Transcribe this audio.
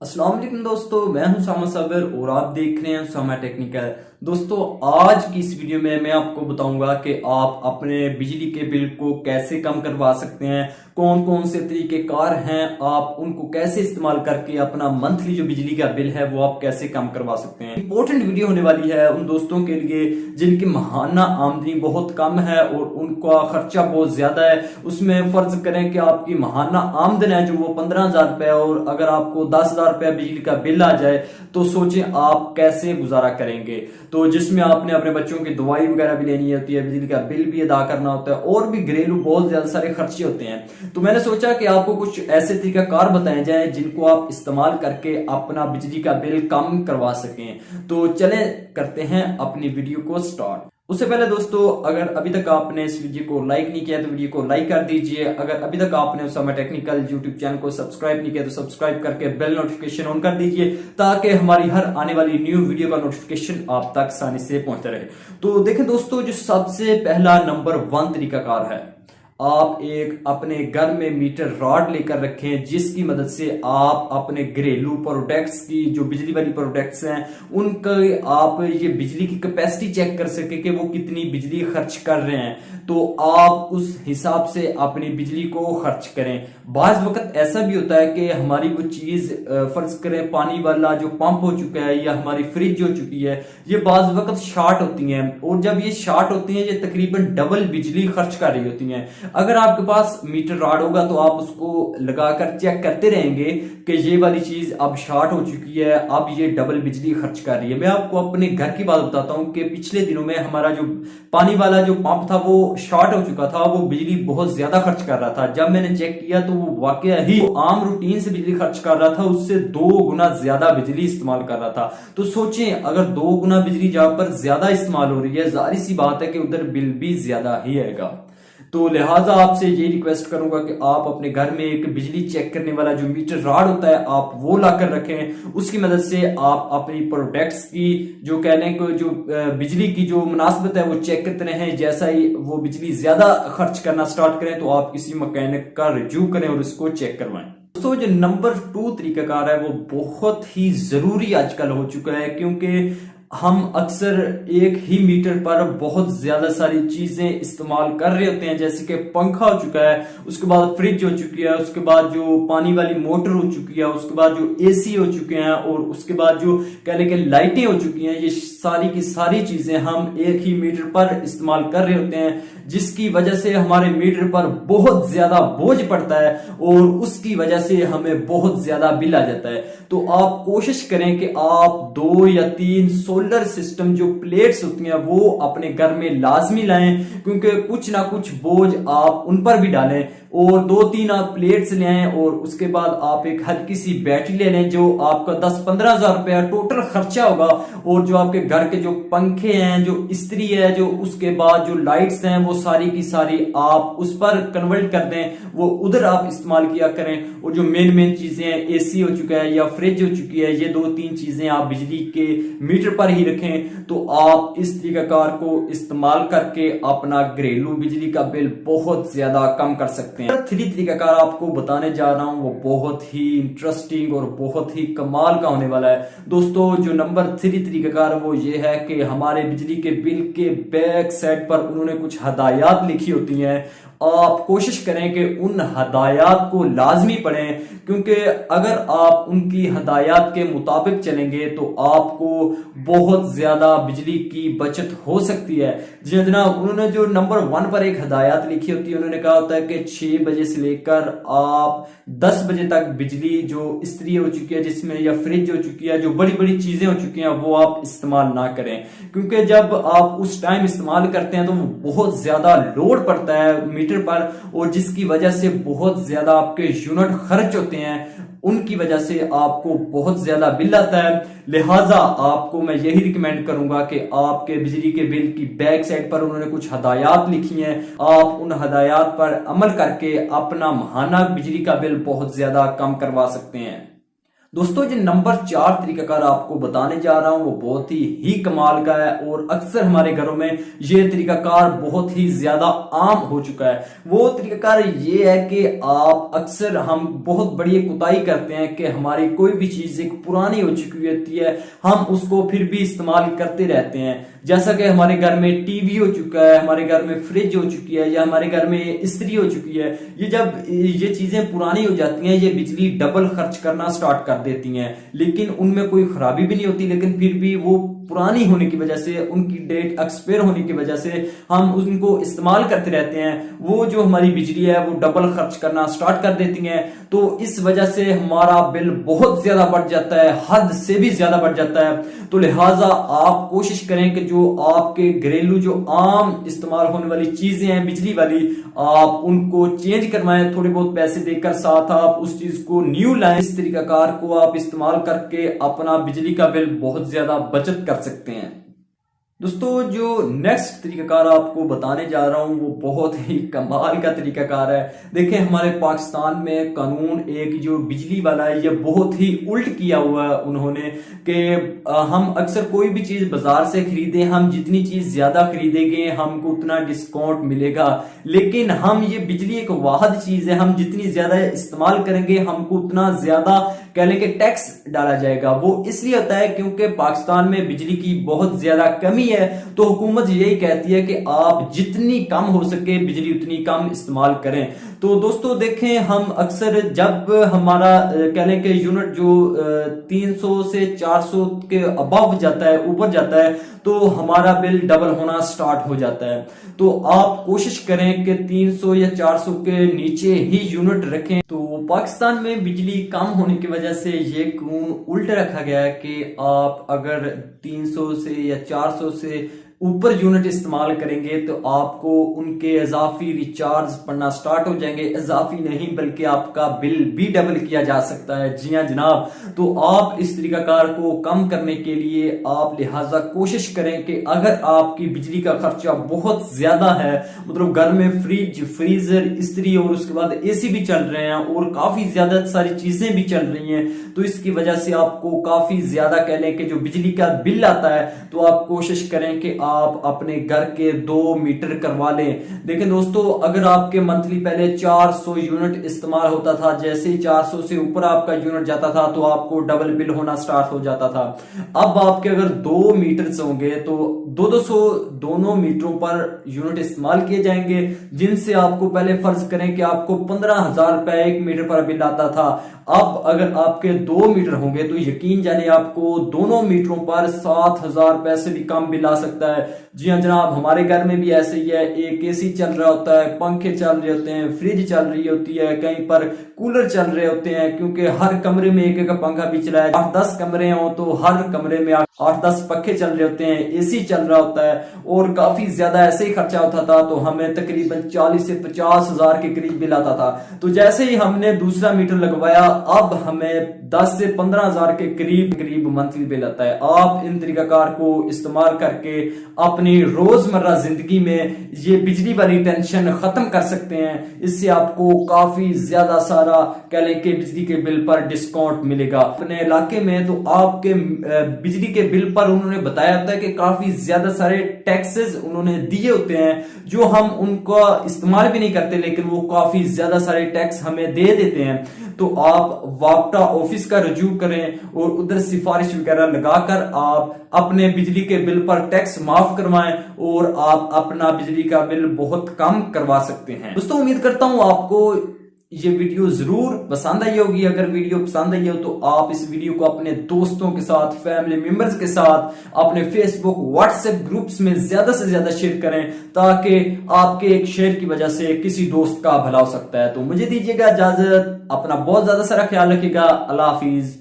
अस्सलाम वालेकुम दोस्तों, मैं हूं सामा साबिर और आप देख रहे हैं सामा टेक्निकल। दोस्तों, आज की इस वीडियो में मैं आपको बताऊंगा कि आप अपने बिजली के बिल को कैसे कम करवा सकते हैं, कौन कौन से तरीके कार हैं, आप उनको कैसे इस्तेमाल करके अपना मंथली जो बिजली का बिल है वो आप कैसे कम करवा सकते हैं। इंपॉर्टेंट वीडियो होने वाली है उन दोस्तों के लिए जिनकी माहाना आमदनी बहुत कम है और उनका खर्चा बहुत ज्यादा है। उसमें फर्ज करें कि आपकी माहाना आमदन है जो वो 15,000 रुपए और अगर आपको 10,000 रुपया बिजली का बिल आ जाए तो सोचें आप कैसे गुजारा करेंगे। तो जिसमें आपने अपने बच्चों की दवाई वगैरह भी लेनी होती है, बिजली का बिल भी अदा करना होता है और भी घरेलू बहुत ज्यादा सारे खर्चे होते हैं। तो मैंने सोचा कि आपको कुछ ऐसे तरीका कार बताए जाए जिनको आप इस्तेमाल करके अपना बिजली का बिल कम करवा सकें। तो चलें करते हैं अपनी वीडियो को स्टार्ट। उससे पहले दोस्तों, अगर अभी तक आपने इस वीडियो को लाइक नहीं किया तो वीडियो को लाइक कर दीजिए। अगर अभी तक आपने उसामा टेक्निकल यूट्यूब चैनल को सब्सक्राइब नहीं किया तो सब्सक्राइब करके बेल नोटिफिकेशन ऑन कर दीजिए ताकि हमारी हर आने वाली न्यू वीडियो का नोटिफिकेशन आप तक आसानी से पहुंचता रहे। तो देखें दोस्तों, जो सबसे पहला नंबर 1 तरीकाकार है, आप एक अपने घर में मीटर रॉड लेकर रखें जिसकी मदद से आप अपने घरेलू प्रोडक्ट्स की जो बिजली वाली प्रोडक्ट्स हैं उनका आप ये बिजली की कैपेसिटी चेक कर सके कि वो कितनी बिजली खर्च कर रहे हैं। तो आप उस हिसाब से अपनी बिजली को खर्च करें। बाज वक्त ऐसा भी होता है कि हमारी वो चीज फर्ज करें पानी वाला जो पंप हो चुका है या हमारी फ्रिज हो चुकी है, ये बाज वक्त शार्ट होती हैं और जब ये शार्ट होती हैं ये तकरीबन डबल बिजली खर्च कर रही होती हैं। अगर आपके पास मीटर रॉड होगा तो आप उसको लगाकर चेक करते रहेंगे कि ये वाली चीज अब शार्ट हो चुकी है, अब ये डबल बिजली खर्च कर रही है। मैं आपको अपने घर की बात बताता हूं कि पिछले दिनों में हमारा जो पानी वाला जो पंप था वो शॉर्ट हो चुका था, वो बिजली बहुत ज्यादा खर्च कर रहा था। जब मैंने चेक किया तो वो वाकई ही आम रूटीन से बिजली खर्च कर रहा था, उससे 2 गुना ज्यादा बिजली इस्तेमाल कर रहा था। तो सोचें, अगर 2 गुना बिजली जहां पर ज्यादा इस्तेमाल हो रही है, जाहिर सी बात है कि उधर बिल भी ज्यादा ही आएगा। तो लिहाजा आपसे ये रिक्वेस्ट करूंगा कि आप अपने घर में एक बिजली चेक करने वाला जो मीटर रॉड होता है आप वो लाकर रखें। उसकी मदद से आप अपनी प्रोडक्ट्स की जो कहने को जो बिजली की जो मुनासिबत है वो चेक करते रहें। जैसा ही वो बिजली ज्यादा खर्च करना स्टार्ट करें तो आप किसी मैकेनिक का रिव्यू करें और उसको चेक करवाएं। दोस्तों, जो नंबर 2 तरीकाकार है वो बहुत ही जरूरी आजकल हो चुका है क्योंकि हम अक्सर एक ही मीटर पर बहुत ज्यादा सारी चीजें इस्तेमाल कर रहे होते हैं, जैसे कि पंखा हो चुका है, उसके बाद फ्रिज हो चुकी है, उसके बाद जो पानी वाली मोटर हो चुकी है, उसके बाद जो एसी हो चुके हैं और उसके बाद जो कहने के लाइटें हो चुकी हैं। ये सारी की सारी चीजें हम एक ही मीटर पर इस्तेमाल कर रहे होते हैं जिसकी वजह से हमारे मीटर पर बहुत ज्यादा बोझ पड़ता है और उसकी वजह से हमें बहुत ज्यादा बिल आ जाता है। तो आप कोशिश करें कि आप 2 या 3 सोलर सिस्टम जो प्लेट्स होती हैं वो अपने घर में लाजमी लाएं क्योंकि कुछ ना कुछ बोझ आप उन पर भी डालें और 2-3 आप प्लेट्स ले आएं और उसके बाद आप एक हल्की सी बैटरी ले लें जो आपका 10-15 हजार रुपया टोटल खर्चा होगा। और जो आपके घर के जो पंखे हैं, जो इस्त्री है, जो उसके बाद जो लाइट्स हैं वो सारी की सारी आप उस पर कन्वर्ट कर दें, वो उधर आप इस्तेमाल किया करें। और जो मेन चीजें हैं, एसी हो चुका है या फ्रिज हो चुकी है, ये 2-3 चीजें आप बिजली के मीटर पर ही रखें। तो आप इस तरीकाकार को इस्तेमाल करके अपना घरेलू बिजली का बिल बहुत ज्यादा कम कर सकते हैं। 3 तरीकाकार आपको बताने जा रहा हूं वो बहुत ही इंटरेस्टिंग और बहुत ही कमाल का होने वाला है। दोस्तों, जो नंबर 3 तरीकाकार वो ये है कि हमारे बिजली के बिल के बैक साइड पर उन्होंने कुछ हदायत लिखी होती हैं। आप कोशिश करें कि उन हदायत को लाजमी पढ़ें क्योंकि अगर आप उनकी हदायत के मुताबिक चलेंगे तो आपको बहुत ज्यादा बिजली की बचत हो सकती है। जनाब, उन्होंने जो नंबर 1 पर एक हदायत लिखी होती है, उन्होंने कहा होता है कि 6 बजे से लेकर आप 10 बजे तक बिजली जो इस्त्री हो चुकी है जिसमें या फ्रिज हो चुकी है, जो बड़ी बड़ी चीजें हो चुकी हैं वो आप इस्तेमाल ना करें क्योंकि जब आप उस टाइम इस्तेमाल करते हैं तो वो बहुत ज्यादा लोड पड़ता है मीटर पर और जिसकी वजह से बहुत ज्यादा आपके यूनिट खर्च होते हैं, उनकी वजह से आपको बहुत ज्यादा बिल आता है। लिहाजा आपको मैं यही रिकमेंड करूंगा कि आपके बिजली के बिल की बैक साइड पर उन्होंने कुछ हदायत लिखी हैं, आप उन हदायत पर अमल करके अपना माहाना बिजली का बिल बहुत ज्यादा कम करवा सकते हैं। दोस्तों जो नंबर 4 तरीकाकार आपको बताने जा रहा हूं वो बहुत ही कमाल का है और अक्सर हमारे घरों में ये तरीकाकार बहुत ही ज्यादा आम हो चुका है। वो तरीकाकार ये है कि आप अक्सर हम बहुत बड़ी कुताही करते हैं कि हमारी कोई भी चीज एक पुरानी हो चुकी होती है, हम उसको फिर भी इस्तेमाल करते रहते हैं। जैसा कि हमारे घर में टीवी हो चुका है, हमारे घर में फ्रिज हो चुकी है या हमारे घर में इस्त्री हो चुकी है। ये जब ये चीजें पुरानी हो जाती हैं ये बिजली डबल खर्च करना स्टार्ट कर देती हैं, लेकिन उनमें कोई खराबी भी नहीं होती, लेकिन फिर भी वो पुरानी होने की वजह से, उनकी डेट एक्सपायर होने की वजह से हम उनको इस्तेमाल करते रहते हैं। वो जो हमारी बिजली है वो डबल खर्च करना स्टार्ट कर देती हैं, तो इस वजह से हमारा बिल बहुत ज्यादा बढ़ जाता है, हद से भी ज्यादा बढ़ जाता है। तो लिहाजा आप कोशिश करें कि जो आपके घरेलू जो आम इस्तेमाल होने वाली चीजें हैं बिजली वाली, आप उनको चेंज करवाएं, थोड़े बहुत पैसे देकर, साथ आप उस चीज को न्यू लाएं। इस तरीकाकार को आप इस्तेमाल करके अपना बिजली का बिल बहुत ज्यादा बचत कर सकते हैं। दोस्तों जो नेक्स्ट तरीकाकार आपको बताने जा रहा हूं वो बहुत ही कमाल का तरीकाकार है। देखें हमारे पाकिस्तान में कानून एक जो बिजली वाला है ये बहुत ही उल्ट किया हुआ है उन्होंने, कि हम अक्सर कोई भी चीज बाजार से खरीदें, हम जितनी चीज ज्यादा खरीदेंगे हमको उतना डिस्काउंट मिलेगा, लेकिन हम ये बिजली एक वाहिद चीज है, हम जितनी ज्यादा इस्तेमाल करेंगे हमको उतना ज्यादा कह लें कि टैक्स डाला जाएगा। वो इसलिए होता है क्योंकि पाकिस्तान में बिजली की बहुत ज्यादा कमी है, तो हुकूमत यही कहती है कि आप जितनी कम हो सके बिजली उतनी कम इस्तेमाल करें। तो दोस्तों देखें हम अक्सर जब हमारा कह लें कि यूनिट जो 300 से 400 के अबव जाता है, ऊपर जाता है, तो हमारा बिल डबल होना स्टार्ट हो जाता है। तो आप कोशिश करें कि 300 या 400 के नीचे ही यूनिट रखें। तो पाकिस्तान में बिजली कम होने की वजह से ये कानून उल्ट रखा गया है कि आप अगर 300 से या 400 से ऊपर यूनिट इस्तेमाल करेंगे तो आपको उनके इजाफी रिचार्ज पड़ना स्टार्ट हो जाएंगे। इजाफी नहीं बल्कि आपका बिल भी डबल किया जा सकता है। जी हाँ जनाब, तो आप इस तरीकाकार को कम करने के लिए आप लिहाजा कोशिश करें कि अगर आपकी बिजली का खर्चा बहुत ज्यादा है, मतलब घर में फ्रिज, फ्रीजर, इस्त्री और उसके बाद एसी भी चल रहे हैं और काफी ज्यादा सारी चीजें भी चल रही हैं, तो इसकी वजह से आपको काफी ज्यादा कह लें कि जो बिजली का बिल आता है, तो आप कोशिश करें कि आप अपने घर के 2 मीटर करवा लें। देखें दोस्तों अगर आपके मंथली पहले 400 यूनिट इस्तेमाल होता था, जैसे ही 400 से ऊपर आपका यूनिट जाता था तो आपको डबल बिल होना स्टार्ट हो जाता था। अब आपके अगर 2 मीटर होंगे तो 200 दोनों मीटरों पर यूनिट इस्तेमाल किए जाएंगे, जिनसे आपको पहले फर्ज करें कि आपको 15,000 रुपए 1 मीटर पर बिल आता था। अब अगर आपके 2 मीटर होंगे तो यकीन जाने आपको दोनों मीटरों पर 7,000 रुपए से भी कम बिल आ सकता है। जी हाँ जनाब, हमारे घर में भी ऐसे ही है, एक एसी चल रहा होता है, पंखे चल रहे होते हैं, फ्रिज चल रही होती है, कहीं पर कूलर चल रहे होते हैं, क्योंकि हर कमरे में एक एक पंखा भी चला है। 8-10 कमरे हो तो हर कमरे में 8-10 पंखे चल रहे होते हैं, एसी चल रहा होता है, और काफी ज्यादा ऐसे ही खर्चा होता था। तो हमें तकरीबन 40 से 50,000 के करीब बिल आता था। तो जैसे ही हमने दूसरा मीटर लगवाया अब हमें 10 से 15,000 के करीब मंथली बिल आता है। आप इन तरीकाकार को इस्तेमाल करके अपनी रोजमर्रा जिंदगी में ये बिजली वाली टेंशन खत्म कर सकते हैं। इससे आपको काफी ज्यादा सारा कह लें कि बिजली के बिल पर डिस्काउंट मिलेगा। अपने इलाके में तो आपके बिजली के बिल पर उन्होंने बताया होता है कि काफी ज्यादा सारे टैक्सेस उन्होंने दिए होते हैं जो हम उनका इस्तेमाल भी नहीं करते, लेकिन वो काफी ज्यादा सारे टैक्स हमें दे देते हैं। तो आप वापटा ऑफिस का रजू करें और उधर सिफारिश वगैरह लगाकर आप अपने बिजली के बिल पर टैक्स माफ करवाएं और आप अपना बिजली का बिल बहुत कम करवा सकते हैं। दोस्तों उम्मीद करता हूं आपको ये वीडियो जरूर पसंद आई होगी। अगर वीडियो पसंद आई हो तो आप इस वीडियो को अपने दोस्तों के साथ, फैमिली मेंबर्स के साथ, अपने फेसबुक, व्हाट्सएप ग्रुप्स में ज्यादा से ज्यादा शेयर करें, ताकि आपके एक शेयर की वजह से किसी दोस्त का भला हो सकता है। तो मुझे दीजिएगा इजाजत, अपना बहुत ज्यादा सारा ख्याल रखिएगा। अल्लाह हाफिज।